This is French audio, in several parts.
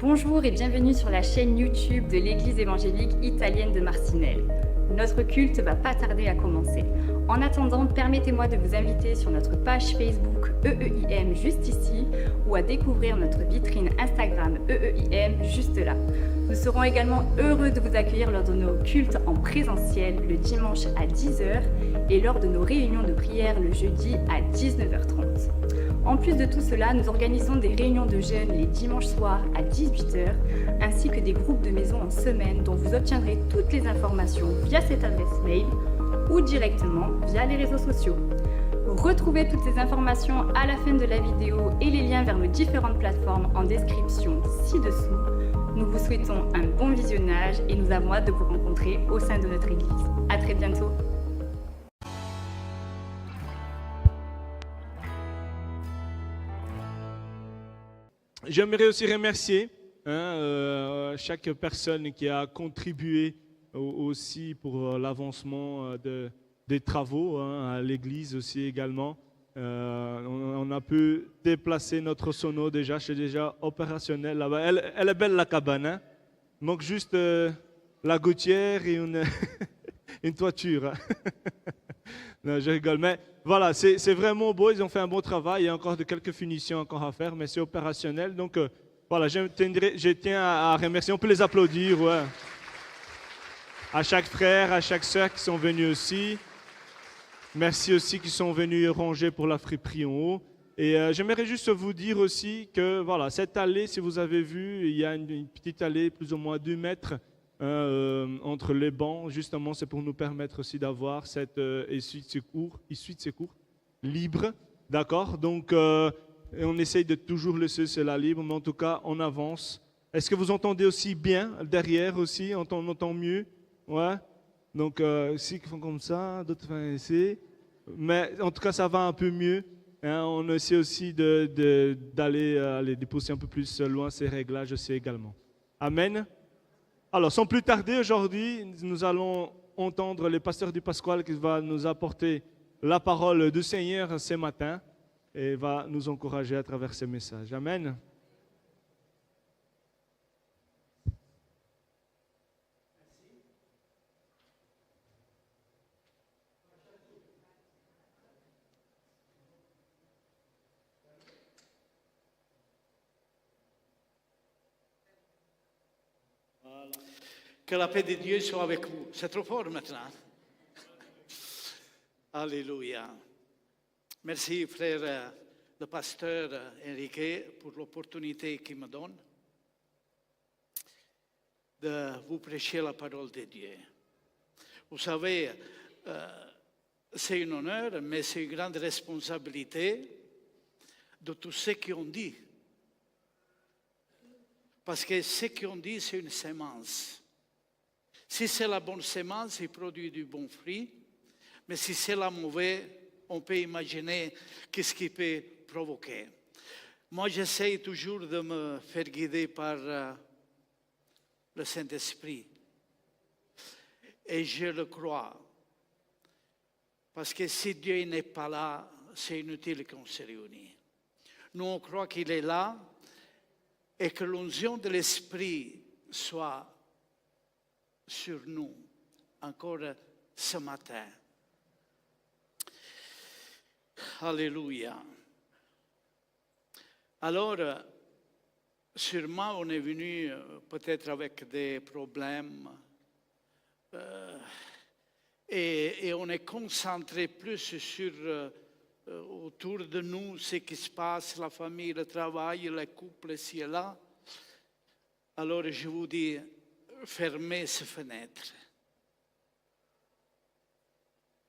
Bonjour et bienvenue sur la chaîne YouTube de l'Église évangélique italienne de Marcinelle. Notre culte va pas tarder à commencer. En attendant, permettez-moi de vous inviter sur notre page Facebook EEIM juste ici ou à découvrir notre vitrine Instagram EEIM juste là. Nous serons également heureux de vous accueillir lors de nos cultes en présentiel le dimanche à 10h et lors de nos réunions de prière le jeudi à 19h30. En plus de tout cela, nous organisons des réunions de jeunes les dimanches soirs à 18h, ainsi que des groupes de maison en semaine dont vous obtiendrez toutes les informations via cette adresse mail ou directement via les réseaux sociaux. Retrouvez toutes ces informations à la fin de la vidéo et les liens vers nos différentes plateformes en description ci-dessous. Nous vous souhaitons un bon visionnage et nous avons hâte de vous rencontrer au sein de notre Église. À très bientôt. J'aimerais aussi remercier chaque personne qui a contribué aussi pour l'avancement des travaux à l'église aussi également. On a pu déplacer notre sono déjà, c'est déjà opérationnel là-bas. Elle est belle la cabane, hein? Il manque juste la gouttière et une toiture. Non, je rigole, mais voilà, c'est vraiment beau, ils ont fait un bon travail, il y a encore quelques finitions encore à faire, mais c'est opérationnel. Donc voilà, je tiens à remercier, on peut les applaudir, ouais. À chaque frère, à chaque sœur qui sont venus aussi. Merci aussi qui sont venus ranger pour la friperie en haut. Et j'aimerais juste vous dire aussi que voilà, cette allée, si vous avez vu, il y a une petite allée plus ou moins 2 mètres entre les bancs. Justement, c'est pour nous permettre aussi d'avoir cette issue de secours libre. D'accord? Donc, on essaye de toujours laisser cela libre, mais en tout cas, on avance. Est-ce que vous entendez aussi bien derrière aussi? On entend mieux? Ouais? Donc, si ils font comme ça, d'autres font ici. Mais en tout cas, ça va un peu mieux. Hein, on essaie aussi d'aller déposer un peu plus loin ces réglages aussi également. Amen. Alors, sans plus tarder, aujourd'hui, nous allons entendre le pasteur du Pasquale qui va nous apporter la parole du Seigneur ce matin et va nous encourager à travers ce message. Amen. Que la paix de Dieu soit avec vous. C'est trop fort maintenant. Alléluia. Merci, frère le pasteur Enrique, pour l'opportunité qu'il me donne de vous prêcher la parole de Dieu. Vous savez, c'est un honneur, mais c'est une grande responsabilité de tout ce qu'on dit. Parce que ce qu'on dit, c'est une sémence. Si c'est la bonne sémence, il produit du bon fruit. Mais si c'est la mauvaise, on peut imaginer qu'est-ce qui peut provoquer. Moi, j'essaie toujours de me faire guider par le Saint-Esprit. Et je le crois. Parce que si Dieu n'est pas là, c'est inutile qu'on se réunisse. Nous, on croit qu'il est là et que l'onction de l'Esprit soit sur nous encore ce matin. Alléluia. Alors, sûrement on est venu peut-être avec des problèmes et on est concentré plus sur autour de nous ce qui se passe, la famille, le travail, les couples, ici et là. Alors je vous dis, fermez ces fenêtres.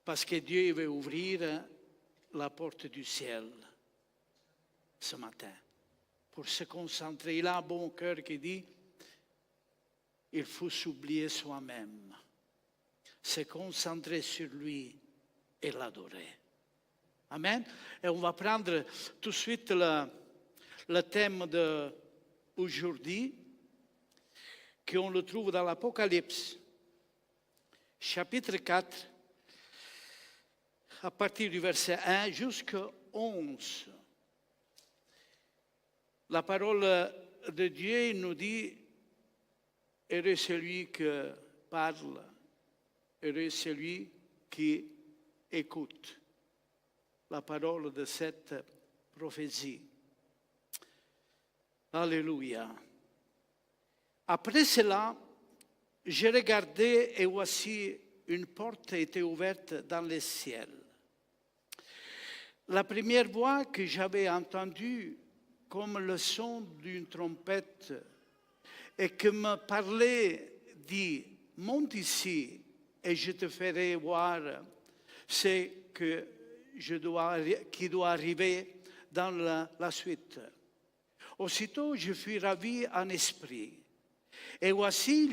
Parce que Dieu veut ouvrir la porte du ciel ce matin. Pour se concentrer, il a un bon cœur qui dit, il faut s'oublier soi-même. Se concentrer sur lui et l'adorer. Amen. Et on va prendre tout de suite le thème d'aujourd'hui, qu'on le trouve dans l'Apocalypse, chapitre 4, à partir du verset 1 jusqu'au 11. La parole de Dieu, il nous dit, heureux celui qui parle, heureux celui qui écoute la parole de cette prophétie. Alléluia. Après cela, j'ai regardé et voici une porte était ouverte dans le ciel. La première voix que j'avais entendue comme le son d'une trompette et qui me parlait dit, monte ici et je te ferai voir ce qui doit arriver dans la suite. Aussitôt, je fus ravi en esprit. Et voici,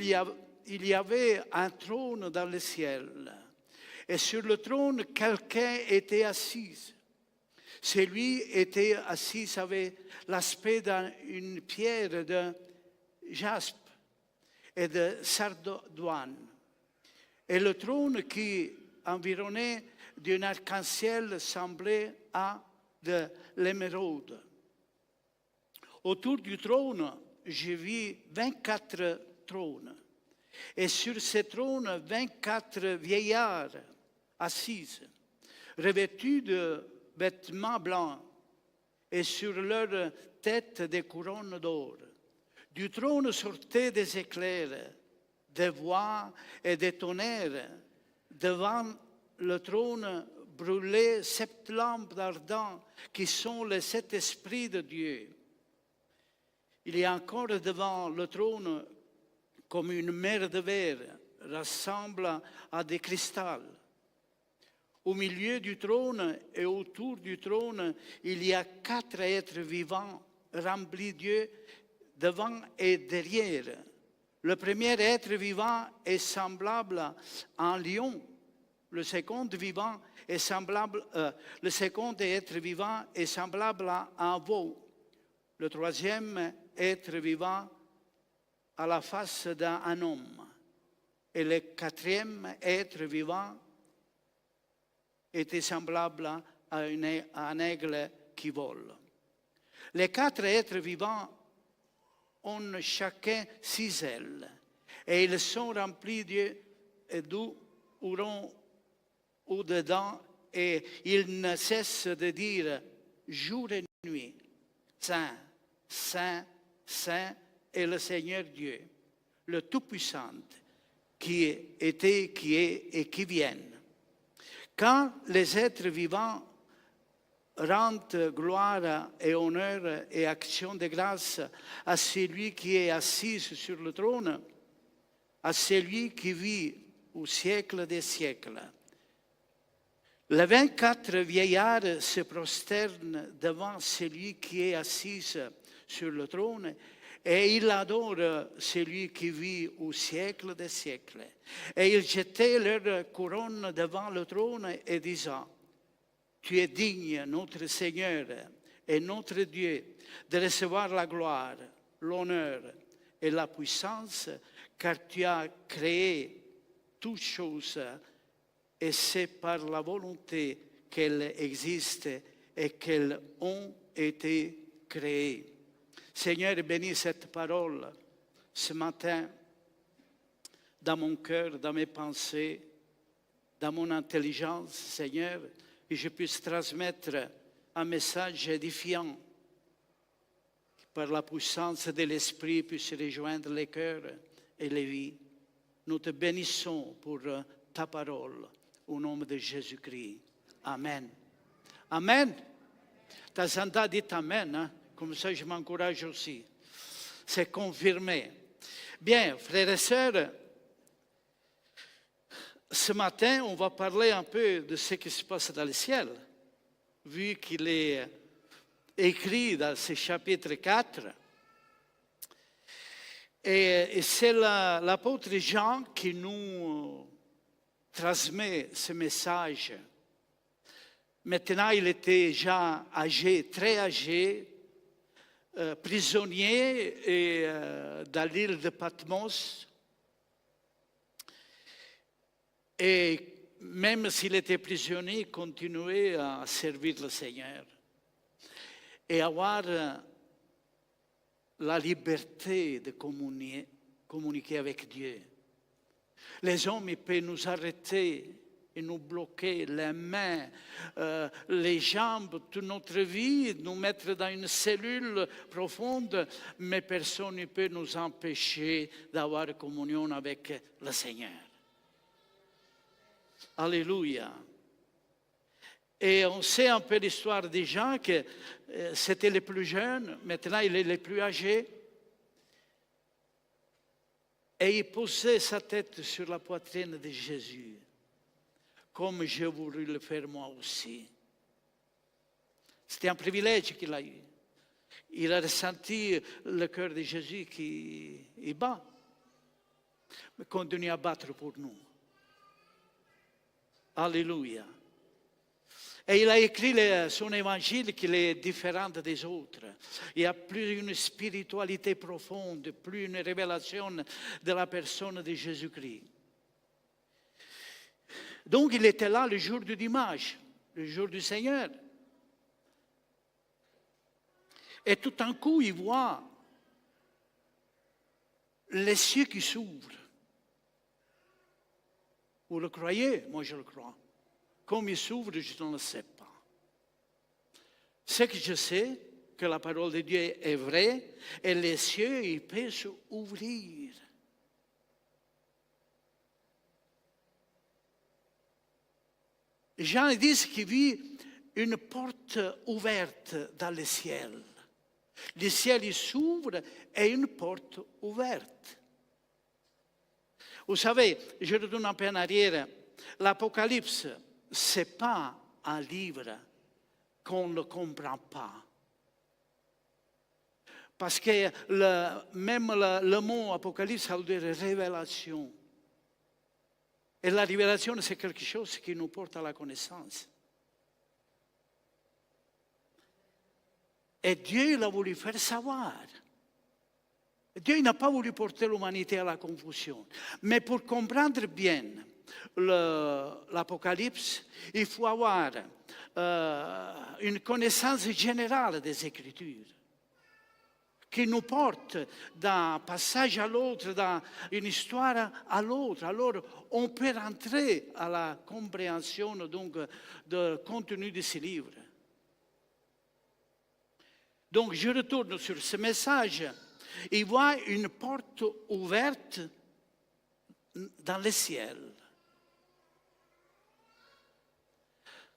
il y avait un trône dans le ciel. Et sur le trône, quelqu'un était assis. Celui était assis avait l'aspect d'une pierre de jaspe et de sardoine. Et le trône qui environnait d'un arc-en-ciel semblait à de l'émeraude. Autour du trône, je vis 24 trônes. Et sur ces trônes, 24 vieillards assis, revêtus de vêtements blancs, et sur leur tête des couronnes d'or. Du trône sortaient des éclairs, des voix et des tonnerres. Devant le trône brûlaient 7 lampes ardentes qui sont les 7 esprits de Dieu. Il y a encore devant le trône comme une mer de verre, ressemble à des cristals. Au milieu du trône et autour du trône, il y a 4 êtres vivants remplis de Dieu devant et derrière. Le premier être vivant est semblable à un lion. Le second être vivant est semblable à un veau. Le troisième être vivant à la face d'un homme. Et le quatrième être vivant était semblable à un aigle qui vole. Les 4 êtres vivants ont chacun 6 ailes, et ils sont remplis d'eau au-dedans, et ils ne cessent de dire jour et nuit, Saint, Saint, Saint est le Seigneur Dieu, le Tout-Puissant, qui était, qui est et qui vient. Quand les êtres vivants rendent gloire et honneur et action de grâce à celui qui est assis sur le trône, à celui qui vit au siècle des siècles. Les 24 vieillards se prosternent devant celui qui est assis sur le trône et ils adorent celui qui vit au siècle des siècles. Et ils jetaient leur couronne devant le trône et disant, tu es digne, notre Seigneur et notre Dieu, de recevoir la gloire, l'honneur et la puissance, car tu as créé toutes choses et c'est par la volonté qu'elles existent et qu'elles ont été créées. Seigneur, bénis cette parole ce matin dans mon cœur, dans mes pensées, dans mon intelligence, Seigneur, que je puisse transmettre un message édifiant, qui par la puissance de l'Esprit puisse rejoindre les cœurs et les vies. Nous te bénissons pour ta parole, au nom de Jésus-Christ. Amen. Amen. Ta Santa dit Amen, hein? Comme ça je m'encourage aussi. C'est confirmé. Bien, frères et sœurs, ce matin, on va parler un peu de ce qui se passe dans le ciel, vu qu'il est écrit dans ce chapitre 4. Et c'est l'apôtre Jean qui nous transmet ce message. Maintenant, il était déjà âgé, très âgé, prisonnier dans l'île de Patmos. Et même s'il était prisonnier, il continuait à servir le Seigneur et avoir la liberté de communiquer avec Dieu. Les hommes, ils peuvent nous arrêter et nous bloquer les mains, les jambes, toute notre vie, nous mettre dans une cellule profonde, mais personne ne peut nous empêcher d'avoir communion avec le Seigneur. Alléluia. Et on sait un peu l'histoire des gens que c'était les plus jeunes, maintenant il est les plus âgés. Et il posait sa tête sur la poitrine de Jésus, comme j'ai voulu le faire moi aussi. C'était un privilège qu'il a eu. Il a ressenti le cœur de Jésus qui bat, mais continue à battre pour nous. Alléluia. Et il a écrit son évangile qui est différent des autres. Il y a plus une spiritualité profonde, plus une révélation de la personne de Jésus-Christ. Donc il était là le jour du dimanche, le jour du Seigneur. Et tout d'un coup, il voit les cieux qui s'ouvrent. Vous le croyez? Moi, je le crois. Comme il s'ouvre, je ne le sais pas. Ce que je sais, que la parole de Dieu est vraie, et les cieux, ils peuvent s'ouvrir. Jean dit qu'il vit une porte ouverte dans le ciel. Le ciel il s'ouvre et une porte ouverte. Vous savez, je retourne un peu en arrière, l'Apocalypse, ce n'est pas un livre qu'on ne comprend pas. Parce que même le mot Apocalypse, ça veut dire révélation. Et la révélation, c'est quelque chose qui nous porte à la connaissance. Et Dieu l'a voulu faire savoir. Dieu n'a pas voulu porter l'humanité à la confusion. Mais pour comprendre bien l'Apocalypse, il faut avoir une connaissance générale des Écritures, qui nous porte d'un passage à l'autre, d'une histoire à l'autre. Alors, on peut rentrer à la compréhension donc du contenu de ces livres. Donc, je retourne sur ce message. Il voit une porte ouverte dans le ciel.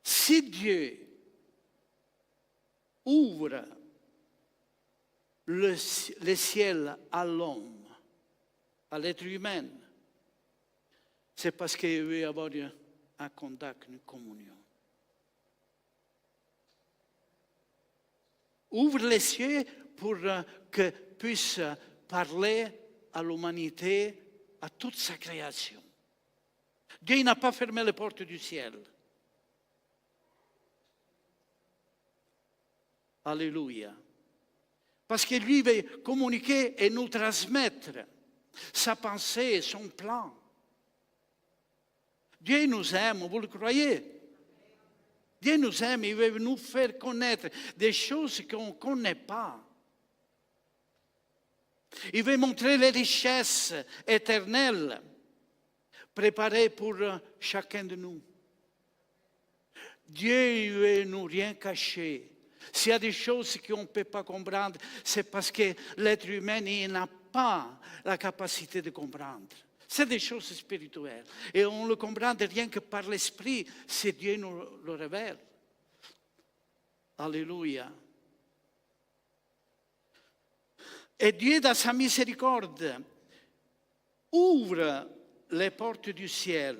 Si Dieu ouvre le ciel à l'homme, à l'être humain, c'est parce qu'il veut avoir un contact, une communion. Ouvre les cieux pour que puisse parler à l'humanité, à toute sa création. Dieu n'a pas fermé les portes du ciel. Alléluia. Parce que lui veut communiquer et nous transmettre sa pensée, son plan. Dieu nous aime, vous le croyez? Dieu nous aime, il veut nous faire connaître des choses qu'on ne connaît pas. Il veut montrer les richesses éternelles préparées pour chacun de nous. Dieu ne veut nous rien cacher. S'il y a des choses qu'on ne peut pas comprendre, c'est parce que l'être humain n'a pas la capacité de comprendre. C'est des choses spirituelles. Et on le comprend rien que par l'Esprit, si Dieu nous le révèle. Alléluia. Et Dieu, dans sa miséricorde, ouvre les portes du ciel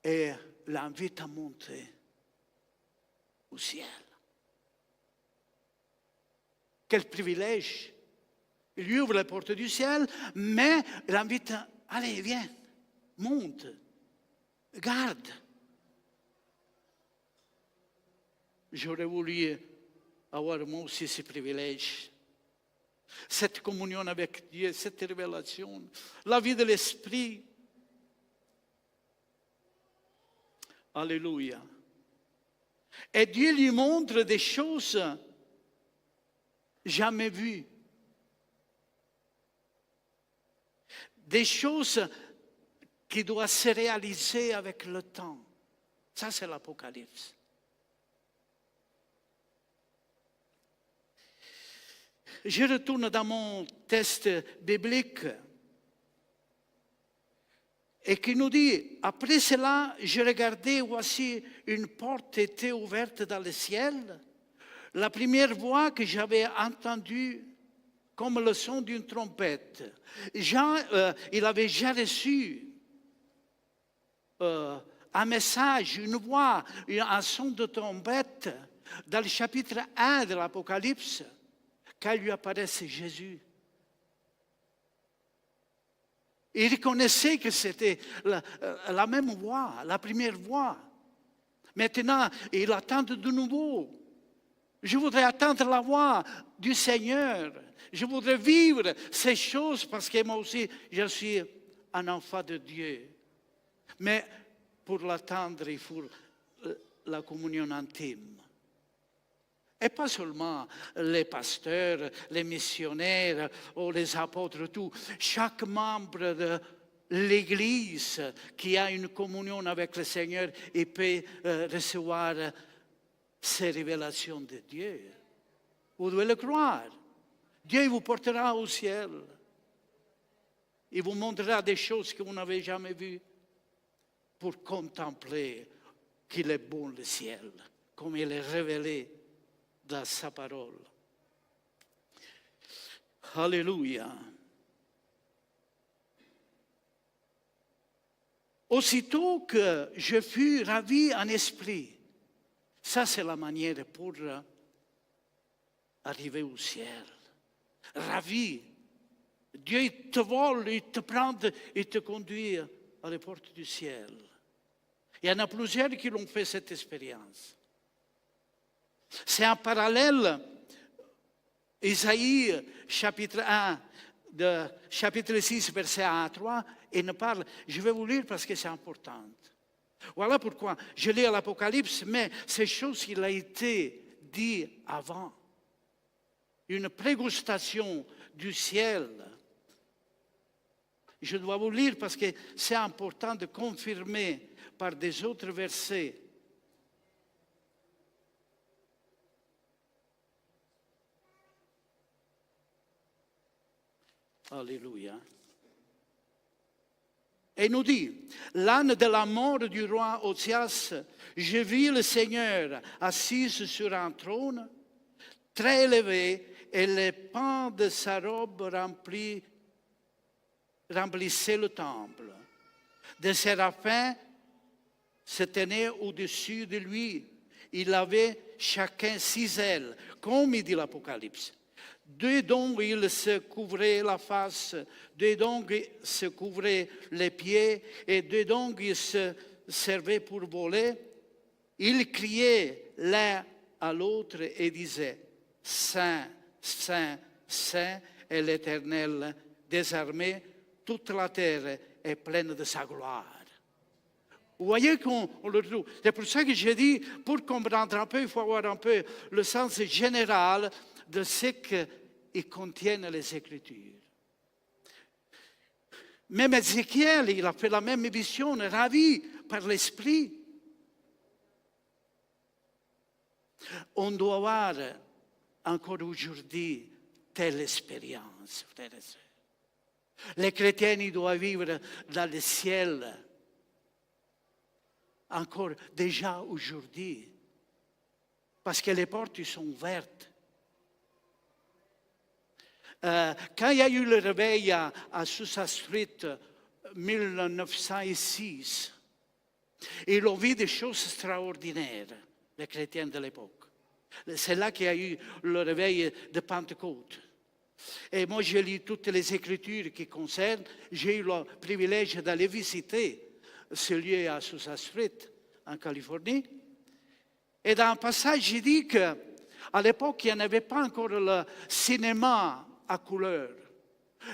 et l'invite à monter au ciel. Quel privilège! Il lui ouvre les portes du ciel, mais il l'invite à allez, viens, monte, garde. J'aurais voulu avoir moi aussi ce privilège, cette communion avec Dieu, cette révélation, la vie de l'Esprit. Alléluia. Et Dieu lui montre des choses jamais vues. Des choses qui doivent se réaliser avec le temps. Ça, c'est l'Apocalypse. Je retourne dans mon texte biblique et qui nous dit, après cela, je regardais, voici une porte était ouverte dans le ciel. La première voix que j'avais entendue, comme le son d'une trompette. Jean, il avait déjà reçu un message, une voix, un son de trompette dans le chapitre 1 de l'Apocalypse, quand lui apparaissait Jésus. Il reconnaissait que c'était la même voix, la première voix. Maintenant, il attend de nouveau. Je voudrais attendre la voix du Seigneur. Je voudrais vivre ces choses parce que moi aussi, je suis un enfant de Dieu. Mais pour l'attendre, il faut la communion intime. Et pas seulement les pasteurs, les missionnaires ou les apôtres, tout. Chaque membre de l'Église qui a une communion avec le Seigneur, il peut recevoir ces révélations de Dieu. Vous devez le croire. Dieu vous portera au ciel. Il vous montrera des choses que vous n'avez jamais vues pour contempler qu'il est bon le ciel, comme il est révélé dans sa parole. Alléluia. Aussitôt que je fus ravi en esprit, ça c'est la manière pour arriver au ciel. Ravi. Dieu il te vole, il te prend, il te conduit à la porte du ciel. Il y en a plusieurs qui l'ont fait cette expérience. C'est un parallèle, Isaïe chapitre 1, chapitre 6, verset 1 à 3, et ne parle, je vais vous lire parce que c'est important. Voilà pourquoi je lis à l'Apocalypse, mais ces choses, il a été dit avant. Une prégustation du ciel. Je dois vous lire parce que c'est important de confirmer par des autres versets. Alléluia. Et nous dit, l'âne de la mort du roi Ozias, je vis le Seigneur assis sur un trône, très élevé, et les pans de sa robe remplissaient le temple. Des séraphins se tenaient au-dessus de lui. Il avait chacun 6 ailes, comme il dit l'Apocalypse. 2 dont il se couvrait la face, 2 dont il se couvrait les pieds, et 2 dont il se servait pour voler. Ils criaient l'un à l'autre et disaient, Saint, Saint, Saint est l'Éternel des armées, toute la terre est pleine de sa gloire. Vous voyez qu'on le trouve. C'est pour ça que j'ai dit, pour comprendre un peu, il faut avoir un peu le sens général de ce qu'ils contiennent les Écritures. Même Ézéchiel, il a fait la même vision, ravi par l'Esprit. On doit avoir encore aujourd'hui telle expérience, frères et sœurs. Les chrétiens, ils doivent vivre dans le ciel encore déjà aujourd'hui, parce que les portes sont ouvertes. Quand il y a eu le réveil à Azusa Street 1906, ils ont vu des choses extraordinaires, les chrétiens de l'époque. C'est là qu'il y a eu le réveil de Pentecôte. Et moi, j'ai lu toutes les Écritures qui concernent. J'ai eu le privilège d'aller visiter ce lieu à Azusa Street, en Californie. Et dans un passage, il dit qu'à l'époque, il n'y en avait pas encore le cinéma à couleur.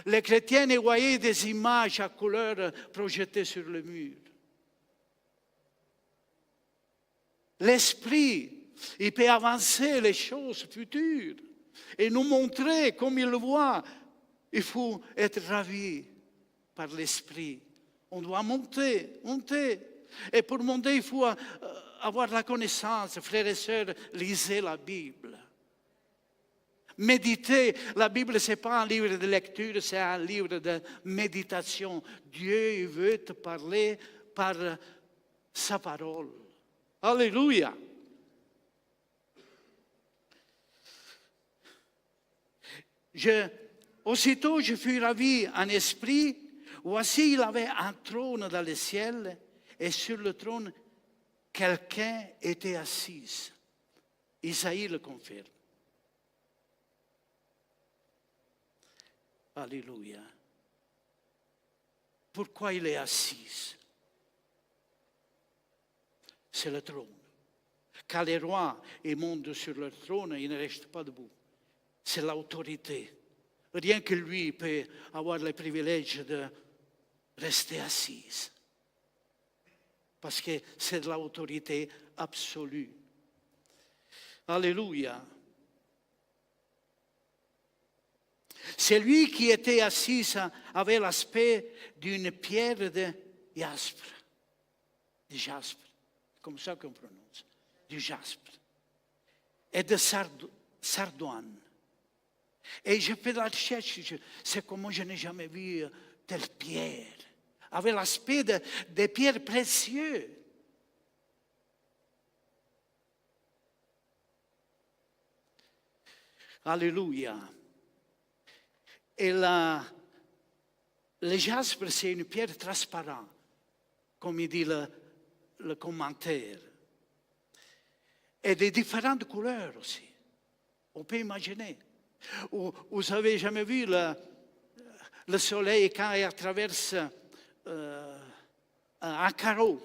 Les chrétiens voyaient des images à couleur projetées sur le mur. L'esprit, il peut avancer les choses futures. et nous montrer comme il le voit. Il faut être ravi par l'Esprit. On doit monter, monter. Et pour monter, il faut avoir la connaissance. Frères et sœurs, lisez la Bible. Méditez. La Bible, ce n'est pas un livre de lecture, c'est un livre de méditation. Dieu il veut te parler par sa parole. Alléluia. Aussitôt, je fus ravi en esprit. Voici, il avait un trône dans le ciel, et sur le trône, quelqu'un était assis. Isaïe le confirme. Alléluia. Pourquoi il est assis? C'est le trône. Quand les rois montent sur leur trône, ils ne restent pas debout. C'est l'autorité. Rien que lui peut avoir le privilège de rester assis. Parce que c'est de l'autorité absolue. Alléluia. Celui qui était assis avait l'aspect d'une pierre de jaspe. De jaspe. Comme ça qu'on prononce. Du jaspe. Et de sardoine. Et je fais la recherche, c'est comment je n'ai jamais vu telle pierre. Avec l'aspect de pierres précieuses. Alléluia. Et le jaspe, c'est une pierre transparente, comme il dit le commentaire. Et de différentes couleurs aussi. On peut imaginer. Vous n'avez jamais vu le soleil quand il traverse un carreau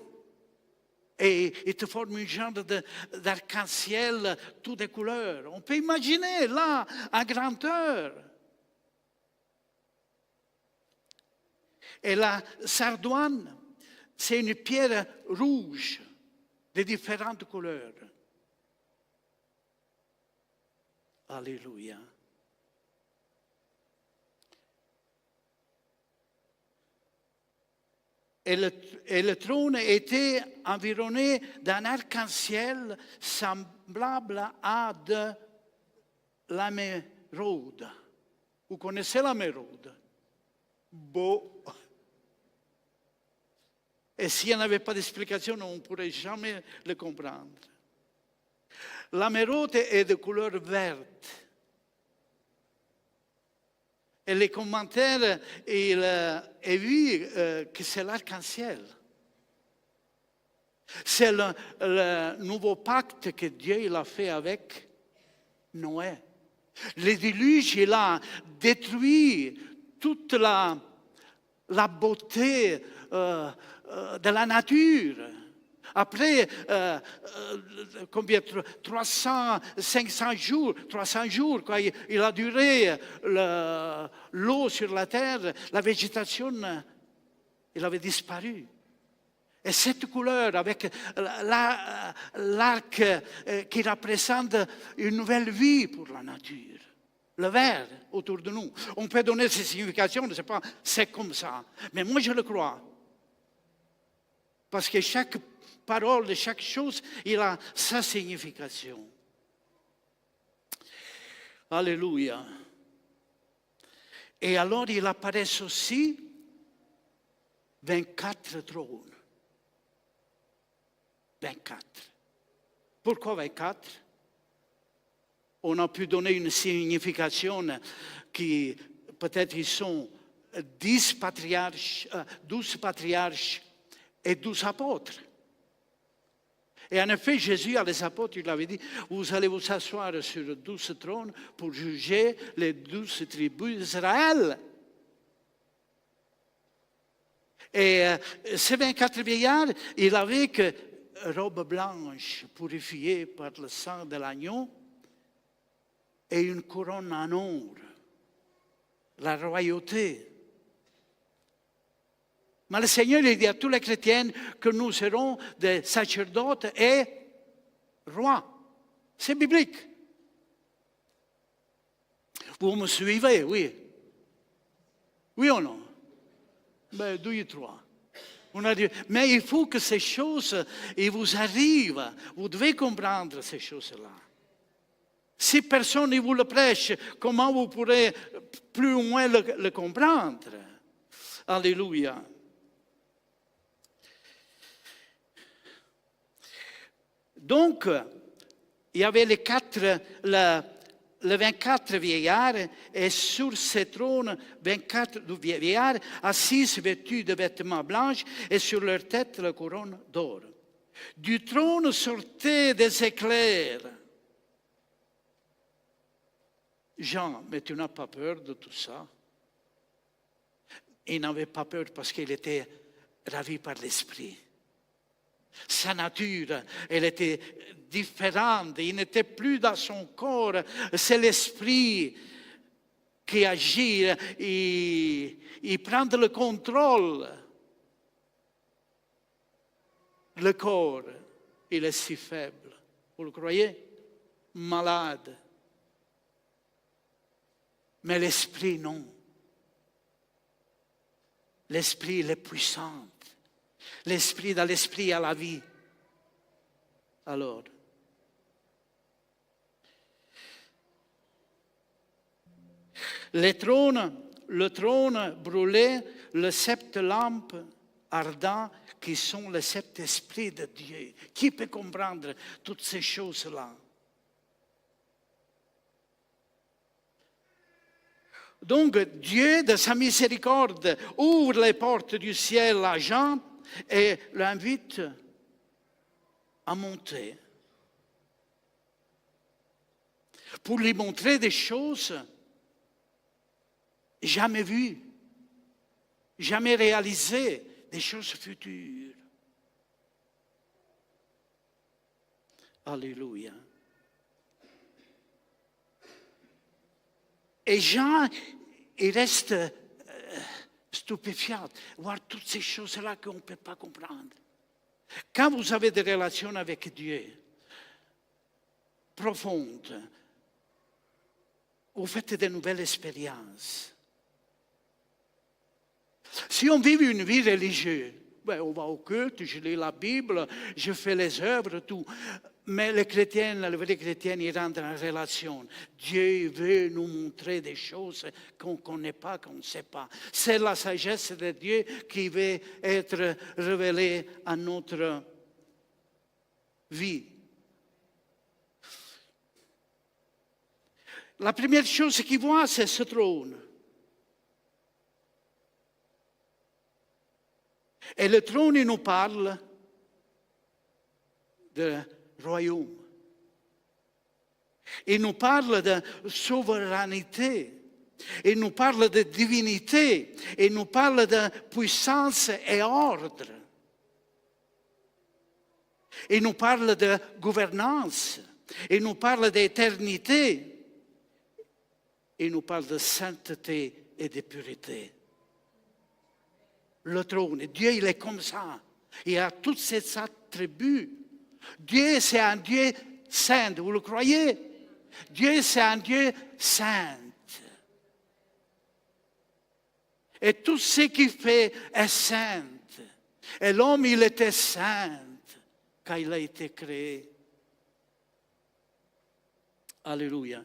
et il te forme une genre d'arc-en-ciel toutes les couleurs. On peut imaginer là, en grandeur. Et la sardoine, c'est une pierre rouge de différentes couleurs. Alléluia. Et le trône était environné d'un arc-en-ciel semblable à de l'émeraude. Vous connaissez l'émeraude? Beau. Et s'il n'y avait pas d'explication, on ne pourrait jamais le comprendre. L'émeraude est de couleur verte. Et les commentaires, il vu que c'est l'arc-en-ciel. C'est le nouveau pacte que Dieu il a fait avec Noé. Le déluge, il a détruit toute la beauté de la nature. Après, combien 500 jours, quand il a duré l'eau sur la terre, la végétation, elle avait disparu. Et cette couleur, avec l'arc qui représente une nouvelle vie pour la nature, le vert autour de nous. On peut donner ses significations, je ne sais pas, c'est comme ça. Mais moi, je le crois. Parce que chaque parole de chaque chose, il a sa signification. Alléluia. Et alors, il apparaît aussi 24 trônes. 24. Pourquoi 24? On a pu donner une signification qui, peut-être, ils sont 12 patriarches et 12 apôtres. Et en effet, Jésus à les apôtres, il avait dit, vous allez vous asseoir sur 12 trônes pour juger les 12 tribus d'Israël. Et ces 24 vieillards, ils avaient que robe blanche purifiée par le sang de l'agneau et une couronne en or, la royauté. Mais le Seigneur il dit à tous les chrétiens que nous serons des sacerdotes et rois. C'est biblique. Vous me suivez, oui. Oui ou non? Ben, 2 et 3. Mais il faut que ces choses vous arrivent. Vous devez comprendre ces choses-là. Si personne ne vous le prêche, comment vous pourrez plus ou moins le comprendre? Alléluia. Donc, il y avait les 24 vieillards, et sur ces trônes, 24 vieillards assis vêtus de vêtements blancs, et sur leur tête la couronne d'or. Du trône sortaient des éclairs. Jean, mais tu n'as pas peur de tout ça? Il n'avait pas peur parce qu'il était ravi par l'Esprit. Sa nature, elle était différente. Il n'était plus dans son corps. C'est l'Esprit qui agit. Il prend le contrôle. Le corps, il est si faible. Vous le croyez? Malade. Mais l'Esprit, non. L'Esprit, il est puissant. L'Esprit, dans l'Esprit, il y a la vie. Alors, le trône brûlait les 7 lampes ardentes qui sont les 7 esprits de Dieu. Qui peut comprendre toutes ces choses-là? Donc, Dieu, de sa miséricorde, ouvre les portes du ciel à Jean et l'invite à monter pour lui montrer des choses jamais vues, jamais réalisées, des choses futures. Alléluia. Et Jean, il reste stupéfiant, voir toutes ces choses-là qu'on ne peut pas comprendre. Quand vous avez des relations avec Dieu profondes, vous faites de nouvelles expériences. Si on vit une vie religieuse, on va au culte, je lis la Bible, je fais les œuvres, tout. Mais les chrétiens, les vrais chrétiens, ils rentrent en relation. Dieu veut nous montrer des choses qu'on ne connaît pas, qu'on ne sait pas. C'est la sagesse de Dieu qui veut être révélée à notre vie. La première chose qu'il voit, c'est ce trône. Et le trône, il nous parle de royaume. Il nous parle de souveraineté. Il nous parle de divinité. Il nous parle de puissance et ordre. Il nous parle de gouvernance. Il nous parle d'éternité. Il nous parle de sainteté et de pureté. Le trône, Dieu, il est comme ça. Il a tous ces attributs. Dieu, c'est un Dieu saint, vous le croyez? Dieu, c'est un Dieu saint. Et tout ce qu'il fait est saint. Et l'homme, il était saint quand il a été créé. Alléluia.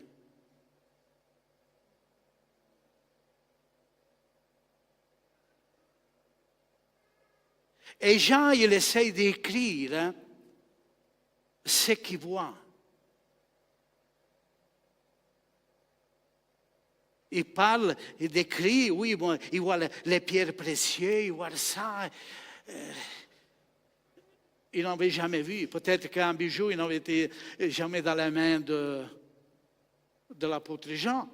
Et Jean, il essaye d'écrire ce qu'il voit. Il parle, il décrit, oui, bon, il voit les pierres précieuses, il voit ça. Il n'avait jamais vu. Peut-être qu'un bijou, il n'avait été jamais dans la main de l'apôtre Jean.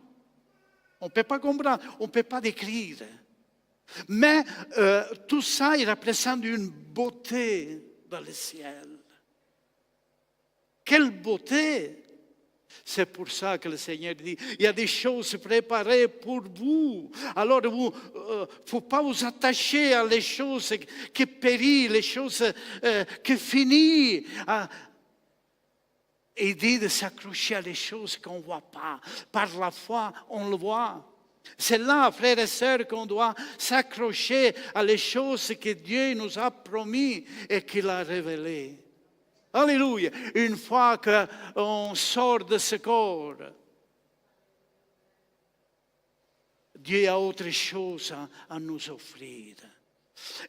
On ne peut pas comprendre, on ne peut pas décrire. Mais tout ça, il représente une beauté dans le ciel. Quelle beauté! C'est pour ça que le Seigneur dit, il y a des choses préparées pour vous. Alors, il ne faut pas vous attacher à les choses qui périssent, les choses qui finissent. Il dit de s'accrocher à les choses qu'on ne voit pas. Par la foi, on le voit. C'est là, frères et sœurs, qu'on doit s'accrocher à les choses que Dieu nous a promis et qu'il a révélées. Alléluia. Une fois qu'on sort de ce corps, Dieu a autre chose à nous offrir.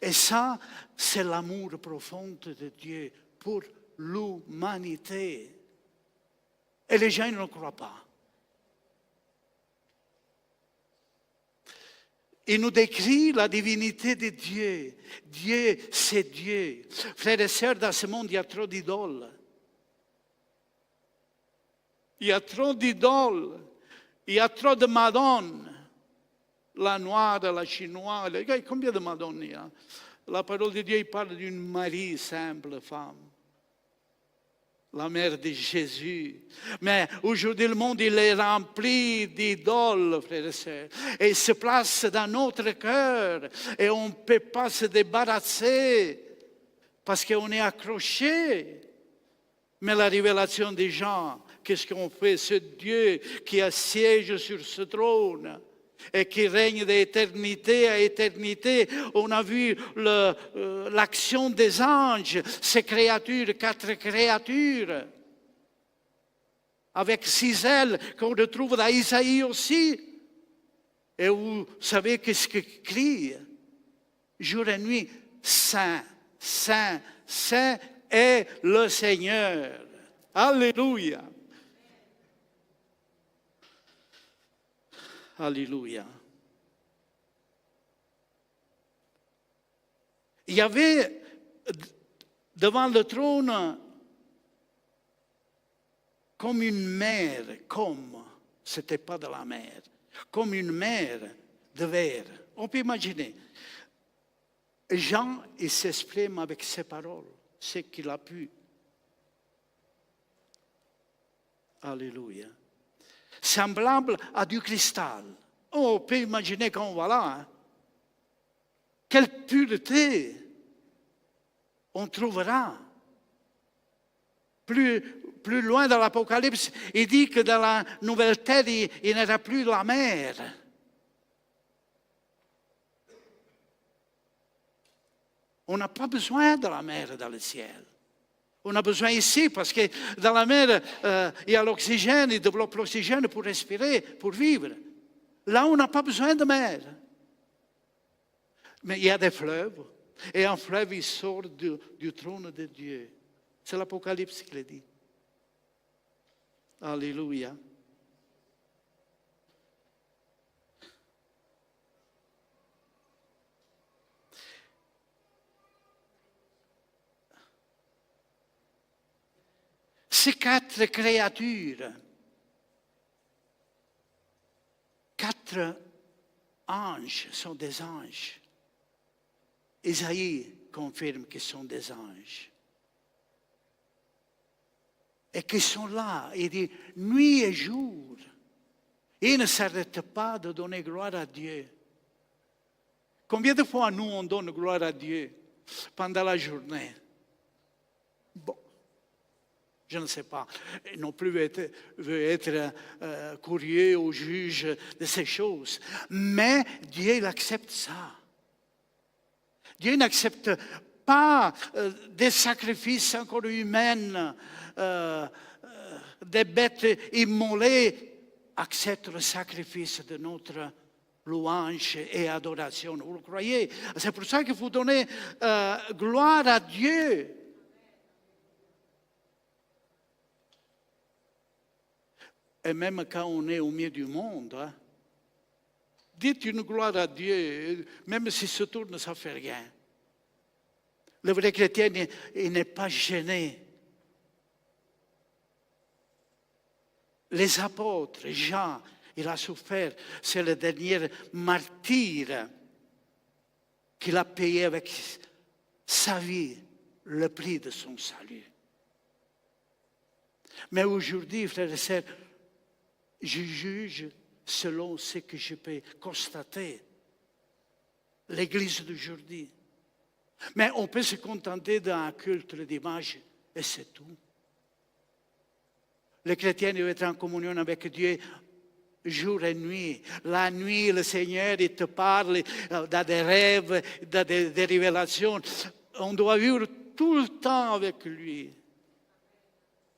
Et ça, c'est l'amour profond de Dieu pour l'humanité. Et les gens ne croient pas. Il nous décrit la divinité de Dieu. Dieu, c'est Dieu. Frères et sœurs, dans ce monde, il y a trop d'idoles. Il y a trop d'idoles. Il y a trop de madones. La noire, la chinoise. Combien de madones il y a? La parole de Dieu il parle d'une Marie, simple femme. La mère de Jésus. Mais aujourd'hui, le monde, il est rempli d'idoles, frères et sœurs. Et il se place dans notre cœur. Et on ne peut pas se débarrasser parce qu'on est accroché. Mais la révélation des gens, qu'est-ce qu'on fait? Ce Dieu qui assiège sur ce trône et qui règne d'éternité à éternité. On a vu l'action des anges, ces créatures, 4 créatures, avec 6 ailes qu'on retrouve dans Isaïe aussi. Et vous savez qu'est-ce qu'ils crient? Jour et nuit, Saint, Saint, Saint est le Seigneur. Alléluia. Alléluia. Il y avait devant le trône comme une mer, c'était pas de la mer, comme une mer de verre. On peut imaginer. Jean, il s'exprime avec ses paroles, ce qu'il a pu. Alléluia. Semblable à du cristal. Oh, on peut imaginer qu'on va là. Hein. Quelle pureté on trouvera. Plus loin dans l'Apocalypse, il dit que dans la nouvelle terre, il n'y aura plus de la mer. On n'a pas besoin de la mer dans le ciel. On a besoin ici parce que dans la mer, il y a l'oxygène, il développe l'oxygène pour respirer, pour vivre. Là, on n'a pas besoin de mer. Mais il y a des fleuves. Et un fleuve, il sort du trône de Dieu. C'est l'Apocalypse qui le dit. Alléluia. Ces 4 créatures, 4 anges sont des anges. Isaïe confirme qu'ils sont des anges. Et qu'ils sont là, il dit nuit et jour. Ils ne s'arrêtent pas de donner gloire à Dieu. Combien de fois nous on donne gloire à Dieu pendant la journée? Bon. Je ne sais pas, non plus veut être curieux ou juge de ces choses. Mais Dieu il accepte ça. Dieu n'accepte pas des sacrifices encore humains, des bêtes immolées. Accepte le sacrifice de notre louange et adoration. Vous le croyez? C'est pour ça qu'il faut donner gloire à Dieu. Et même quand on est au milieu du monde, hein, dites une gloire à Dieu, même si se tourne, ça ne fait rien. Le vrai chrétien, il n'est pas gêné. Les apôtres, Jean, il a souffert. C'est le dernier martyr qu'il a payé avec sa vie le prix de son salut. Mais aujourd'hui, frères et sœurs, je juge selon ce que je peux constater. L'Église d'aujourd'hui. Mais on peut se contenter d'un culte le dimanche et c'est tout. Les chrétiens doivent être en communion avec Dieu jour et nuit. La nuit, le Seigneur, il te parle dans des rêves, dans des révélations. On doit vivre tout le temps avec lui.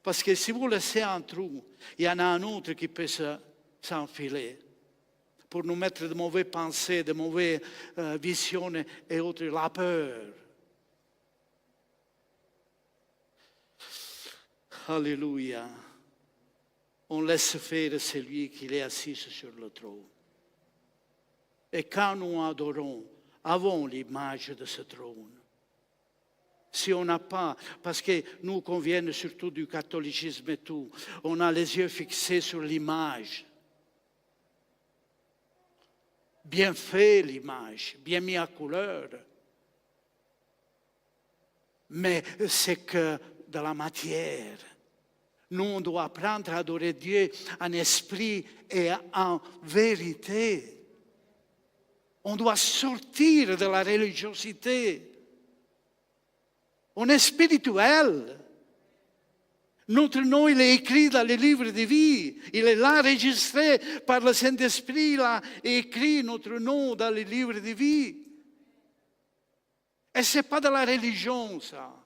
Parce que si vous laissez un trou, il y en a un autre qui peut s'enfiler pour nous mettre de mauvaises pensées, de mauvaises visions et autres, la peur. Alléluia. On laisse faire celui qui est assis sur le trône. Et quand nous adorons, avons l'image de ce trône. Si on n'a pas, parce que nous conviennent surtout du catholicisme et tout, on a les yeux fixés sur l'image. Bien fait l'image, bien mis à couleur. Mais c'est que de la matière. Nous, on doit apprendre à adorer Dieu en esprit et en vérité. On doit sortir de la religiosité. On est spirituel. Notre nom, il est écrit dans le livre de vie. Il est là, enregistré par le Saint-Esprit. Il a écrit notre nom dans le livre de vie. Et ce n'est pas de la religion, ça.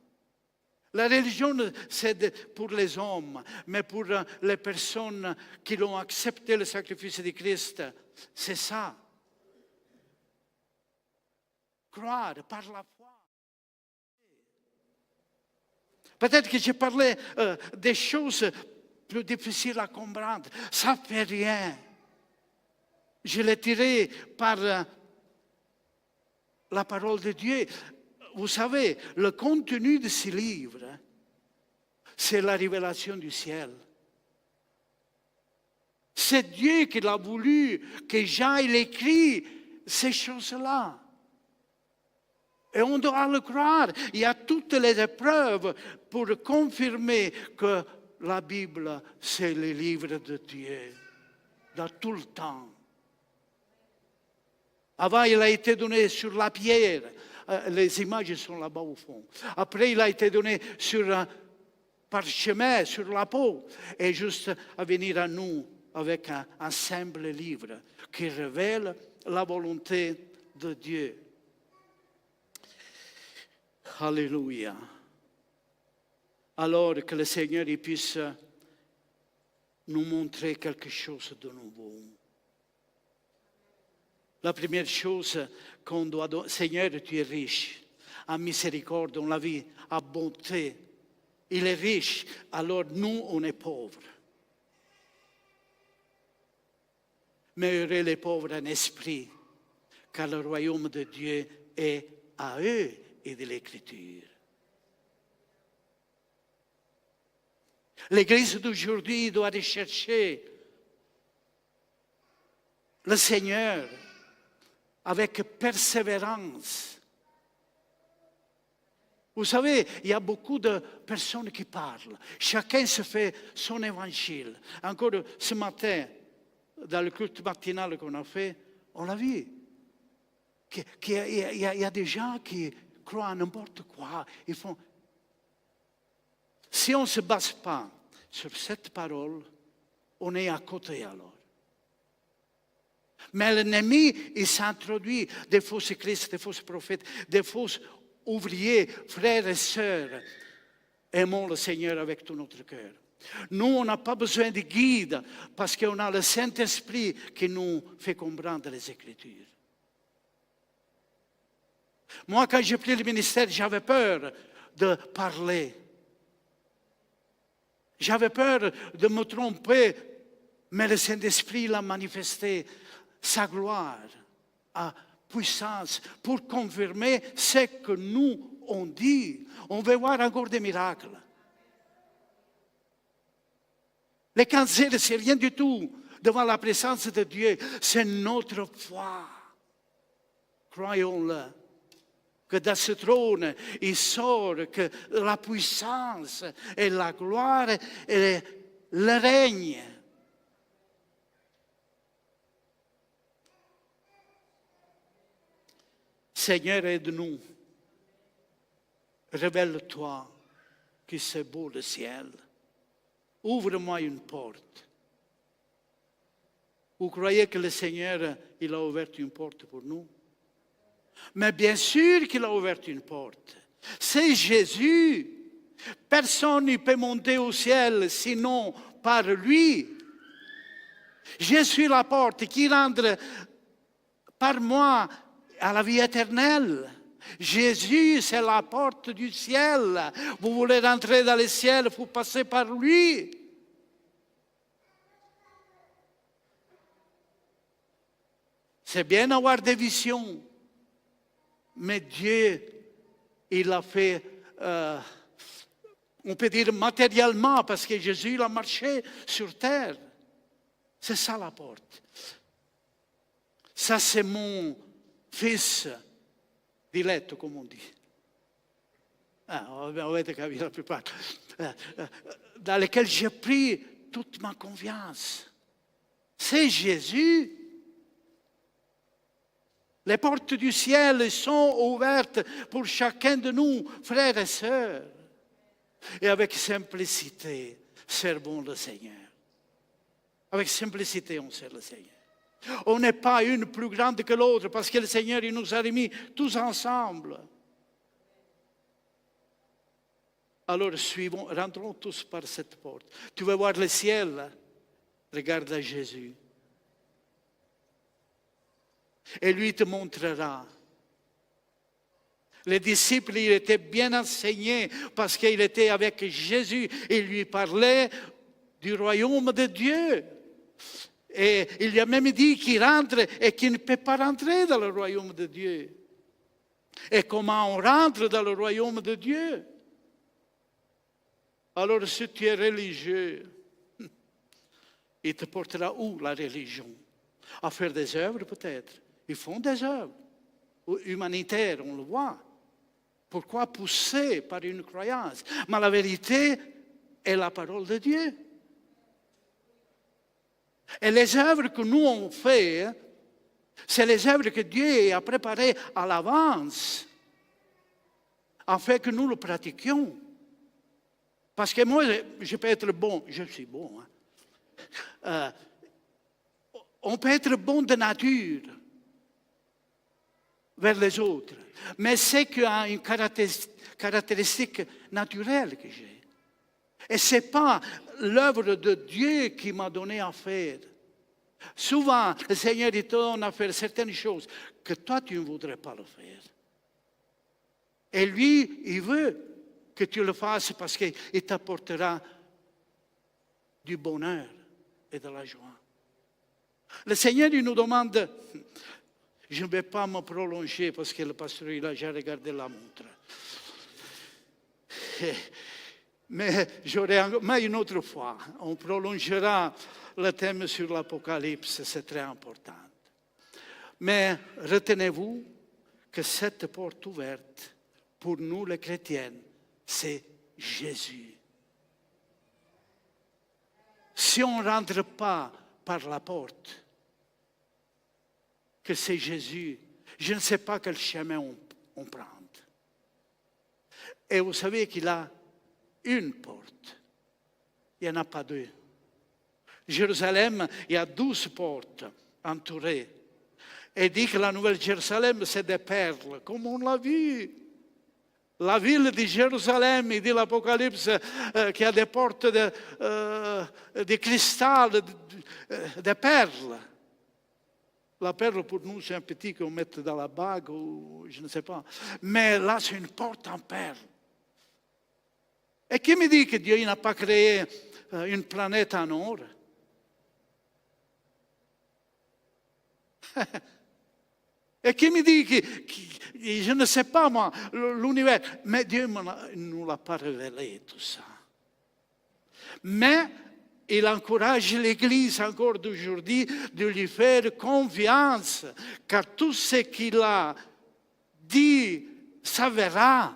La religion, c'est pour les hommes, mais pour les personnes qui l'ont accepté, le sacrifice de Christ, c'est ça. Croire par la foi. Peut-être que j'ai parlé des choses plus difficiles à comprendre. Ça ne fait rien. Je l'ai tiré par la parole de Dieu. Vous savez, le contenu de ce livre, c'est la révélation du ciel. C'est Dieu qui l'a voulu, que Jean il écrit ces choses-là. Et on doit le croire. Il y a toutes les épreuves pour confirmer que la Bible, c'est le livre de Dieu, dans tout le temps. Avant, il a été donné sur la pierre. Les images sont là-bas au fond. Après, il a été donné sur un parchemin, sur la peau. Et juste à venir à nous avec un simple livre qui révèle la volonté de Dieu. Alléluia. Alors que le Seigneur puisse nous montrer quelque chose de nouveau. La première chose qu'on doit donner, Seigneur, tu es riche en miséricorde, on l'a vu, en bonté. Il est riche, alors nous, on est pauvres. Mais heureux les pauvres en esprit, car le royaume de Dieu est à eux et de l'Écriture. L'Église d'aujourd'hui doit rechercher le Seigneur avec persévérance. Vous savez, il y a beaucoup de personnes qui parlent. Chacun se fait son évangile. Encore ce matin, dans le culte matinal qu'on a fait, on l'a vu. Qu'il y a des gens qui croient à n'importe quoi. Ils font... Si on ne se base pas sur cette parole, on est à côté alors. Mais l'ennemi, il s'introduit des fausses Christ, des fausses prophètes, des fausses ouvriers, frères et sœurs. Aimons le Seigneur avec tout notre cœur. Nous, on n'a pas besoin de guide parce qu'on a le Saint-Esprit qui nous fait comprendre les Écritures. Moi, quand j'ai pris le ministère, j'avais peur de parler. J'avais peur de me tromper, mais le Saint-Esprit l'a manifesté sa gloire à puissance pour confirmer ce que nous on dit. On veut voir encore des miracles. Le cancer, c'est rien du tout devant la présence de Dieu. C'est notre foi. Croyons-le. Que dans ce trône, il sort que la puissance et la gloire et le règne. Seigneur, aide-nous. Révèle-toi que c'est beau le ciel. ouvre-moi une porte. Vous croyez que le Seigneur, il a ouvert une porte pour nous? Mais bien sûr qu'il a ouvert une porte. C'est Jésus. Personne ne peut monter au ciel sinon par lui. Je suis la porte qui rentre par moi à la vie éternelle. Jésus, c'est la porte du ciel. Vous voulez rentrer dans le ciel, il faut passer par lui. C'est bien d'avoir des visions, mais Dieu, il l'a fait, on peut dire matériellement, parce que Jésus il a marché sur terre. C'est ça la porte. Ça, c'est mon fils diletto, comme on dit. Avete capito la plupart. Dans lequel j'ai pris toute ma confiance. C'est Jésus. Les portes du ciel sont ouvertes pour chacun de nous, frères et sœurs. Et avec simplicité, servons le Seigneur. Avec simplicité, on sert le Seigneur. On n'est pas une plus grande que l'autre parce que le Seigneur il nous a remis tous ensemble. Alors rentrons tous par cette porte. Tu veux voir le ciel? Regarde à Jésus. Et lui te montrera. Les disciples, ils étaient bien enseignés parce qu'ils étaient avec Jésus. Ils lui parlaient du royaume de Dieu. Et il lui a même dit qu'il rentre et qu'il ne peut pas rentrer dans le royaume de Dieu. Et comment on rentre dans le royaume de Dieu? Alors si tu es religieux, il te portera où la religion? À faire des œuvres peut-être. Ils font des œuvres humanitaires, on le voit. Pourquoi pousser par une croyance? Mais la vérité est la parole de Dieu. Et les œuvres que nous on fait, c'est les œuvres que Dieu a préparées à l'avance, afin que nous le pratiquions. Parce que moi, je peux être bon, je suis bon. On peut être bon de nature vers les autres, mais c'est qu'il y a une caractéristique naturelle que j'ai. Et ce n'est pas l'œuvre de Dieu qui m'a donné à faire. Souvent, le Seigneur te donne à faire certaines choses que toi, tu ne voudrais pas le faire. Et lui, il veut que tu le fasses parce qu'il t'apportera du bonheur et de la joie. Le Seigneur, il nous demande, je ne vais pas me prolonger parce que le pasteur, il a déjà regardé la montre. Mais une autre fois, on prolongera le thème sur l'Apocalypse, c'est très important. Mais retenez-vous que cette porte ouverte, pour nous les chrétiens, c'est Jésus. Si on ne rentre pas par la porte, que c'est Jésus, je ne sais pas quel chemin on prend. Et vous savez qu'il a une porte. Il n'y en a pas deux. Jérusalem, il y a 12 portes entourées. Et dit que la Nouvelle Jérusalem, c'est des perles, comme on l'a vu. La ville de Jérusalem, il dit l'Apocalypse, qu'il y a des portes de cristal, de perles. La perle pour nous, c'est un petit qu'on met dans la bague, ou je ne sais pas. Mais là, c'est une porte en perles. Et qui me dit que Dieu n'a pas créé une planète en or? Et qui me dit que je ne sais pas moi, l'univers, mais Dieu ne nous l'a pas révélé tout ça. Mais il encourage l'Église encore d'aujourd'hui de lui faire confiance, car tout ce qu'il a dit s'avérera.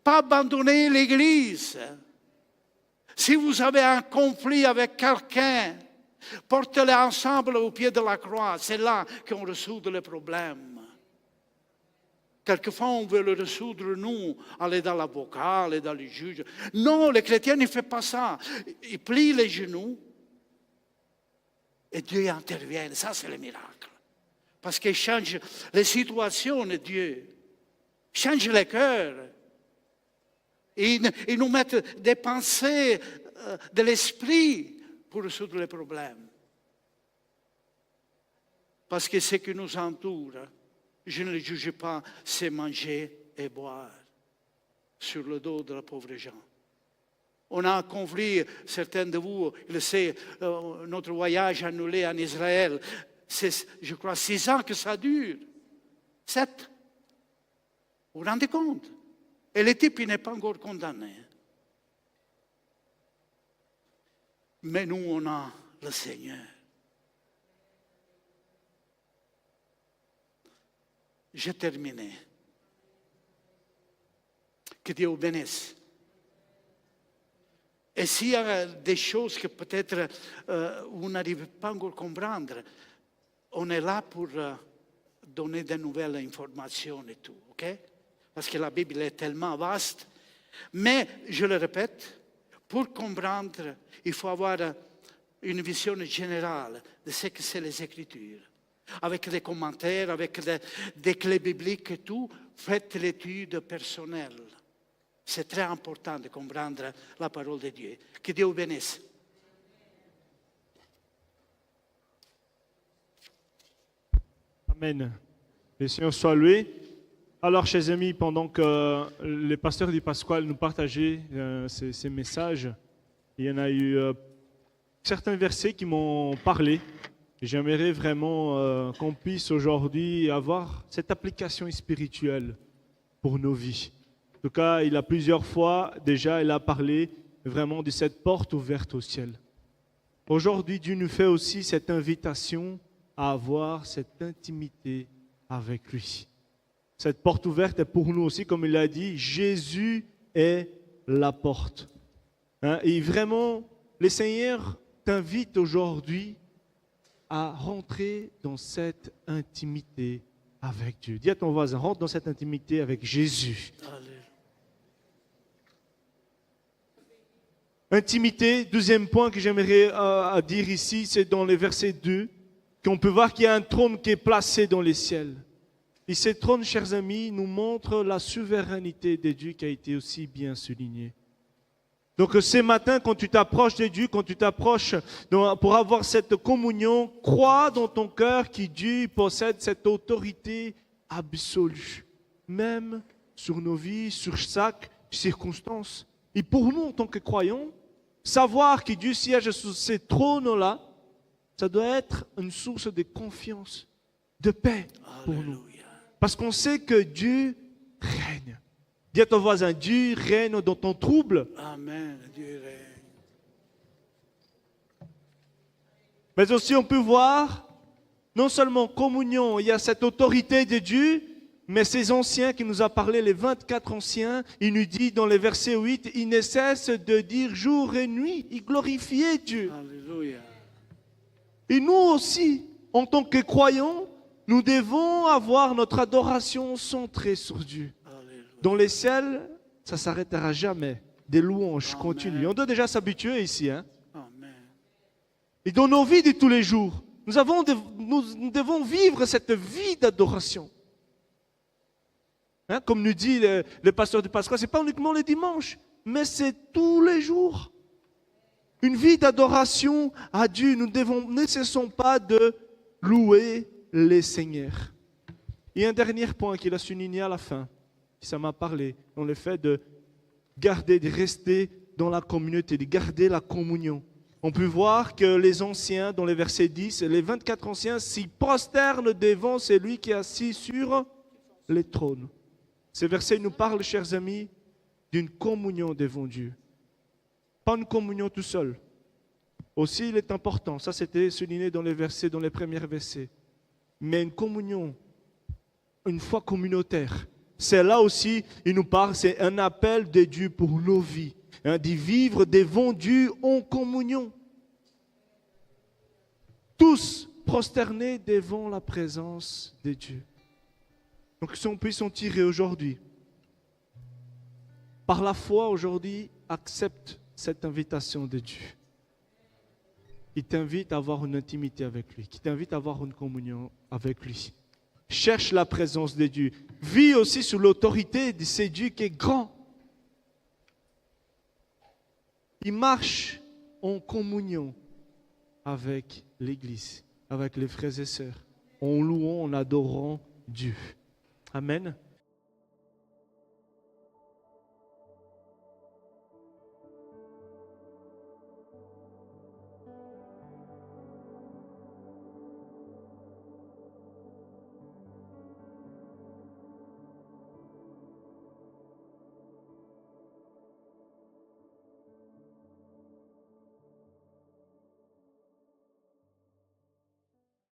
Pas abandonner l'Église. Si vous avez un conflit avec quelqu'un, portez-le ensemble au pied de la croix. C'est là qu'on résout le problème. Quelquefois, on veut le résoudre, nous, aller dans l'avocat, aller dans le juge. Non, les chrétiens ne font pas ça. Ils plient les genoux et Dieu intervient. Ça, c'est le miracle. Parce qu'il change les situations, Dieu. Il change les cœurs. Il nous met des pensées de l'esprit pour résoudre les problèmes. Parce que ce qui nous entoure, je ne le juge pas, c'est manger et boire sur le dos de la pauvre gens. On a accompli, certains de vous le savent, notre voyage annulé en Israël. C'est, je crois, 6 ans que ça dure. 7. Vous vous rendez compte? Et le type, il n'est pas encore condamné. Mais nous, on a le Seigneur. J'ai terminé. Que Dieu vous bénisse. Et s'il y a des choses que peut-être vous n'arrivez pas encore à comprendre, on est là pour donner de nouvelles informations et tout, ok? Parce que la Bible est tellement vaste. Mais, je le répète, pour comprendre, il faut avoir une vision générale de ce que c'est les Écritures. Avec des commentaires, avec des clés bibliques et tout, faites l'étude personnelle. C'est très important de comprendre la parole de Dieu. Que Dieu vous bénisse. Amen. Le Seigneur soit loué. Alors, chers amis, pendant que les pasteurs du Pasquale nous partageaient ces messages, il y en a eu certains versets qui m'ont parlé. J'aimerais vraiment qu'on puisse aujourd'hui avoir cette application spirituelle pour nos vies. En tout cas, il a plusieurs fois déjà, il a parlé vraiment de cette porte ouverte au ciel. Aujourd'hui, Dieu nous fait aussi cette invitation à avoir cette intimité avec lui. Cette porte ouverte est pour nous aussi, comme il l'a dit, Jésus est la porte. Et vraiment, le Seigneur t'invite aujourd'hui à rentrer dans cette intimité avec Dieu. Dis à ton voisin, rentre dans cette intimité avec Jésus. Alléluia. Intimité, deuxième point que j'aimerais dire ici, c'est dans les versets 2, qu'on peut voir qu'il y a un trône qui est placé dans les ciels. Et ce trône, chers amis, nous montre la souveraineté de Dieu qui a été aussi bien soulignée. Donc ce matin, quand tu t'approches de Dieu, quand tu t'approches pour avoir cette communion, crois dans ton cœur que Dieu possède cette autorité absolue, même sur nos vies, sur chaque circonstance. Et pour nous, en tant que croyants, savoir que Dieu siège sur ces trônes-là, ça doit être une source de confiance, de paix pour nous. Parce qu'on sait que Dieu règne. Dis à ton voisin, Dieu règne dans ton trouble. Amen, Dieu règne. Mais aussi on peut voir, non seulement communion, il y a cette autorité de Dieu, mais ces anciens qui nous a parlé, les 24 anciens, il nous dit dans les versets 8, ils ne cessent de dire jour et nuit, ils glorifient Dieu. Alléluia. Et nous aussi, en tant que croyants, nous devons avoir notre adoration centrée sur Dieu. Alléluia. Dans les ciels, ça ne s'arrêtera jamais. Des louanges Amen. continues. On doit déjà s'habituer ici. Amen. Et dans nos vies de tous les jours, nous devons vivre cette vie d'adoration. Comme nous dit le pasteur du Pascal, ce n'est pas uniquement le dimanche, mais c'est tous les jours. Une vie d'adoration à Dieu. Nous ne cessons pas de louer les seigneurs. Et un dernier point qu'il a souligné à la fin, ça m'a parlé, dans le fait de garder, de rester dans la communauté, de garder la communion. On peut voir que les anciens, dans les versets 10, les 24 anciens s'y prosternent devant celui qui est assis sur les trônes. Ces versets nous parlent, chers amis, d'une communion devant Dieu. Pas une communion tout seul. Aussi, il est important, ça c'était souligné dans les versets, dans les premiers versets. Mais une communion, une foi communautaire, c'est là aussi, il nous parle, c'est un appel de Dieu pour nos vies, d'y vivre devant Dieu en communion. Tous prosternés devant la présence de Dieu. Donc si on puisse en tirer aujourd'hui, par la foi aujourd'hui, accepte cette invitation de Dieu. Il t'invite à avoir une intimité avec lui, qui t'invite à avoir une communion avec lui. Cherche la présence de Dieu. Vis aussi sous l'autorité de ce Dieu qui est grand. Il marche en communion avec l'Église, avec les frères et sœurs, en louant, en adorant Dieu. Amen.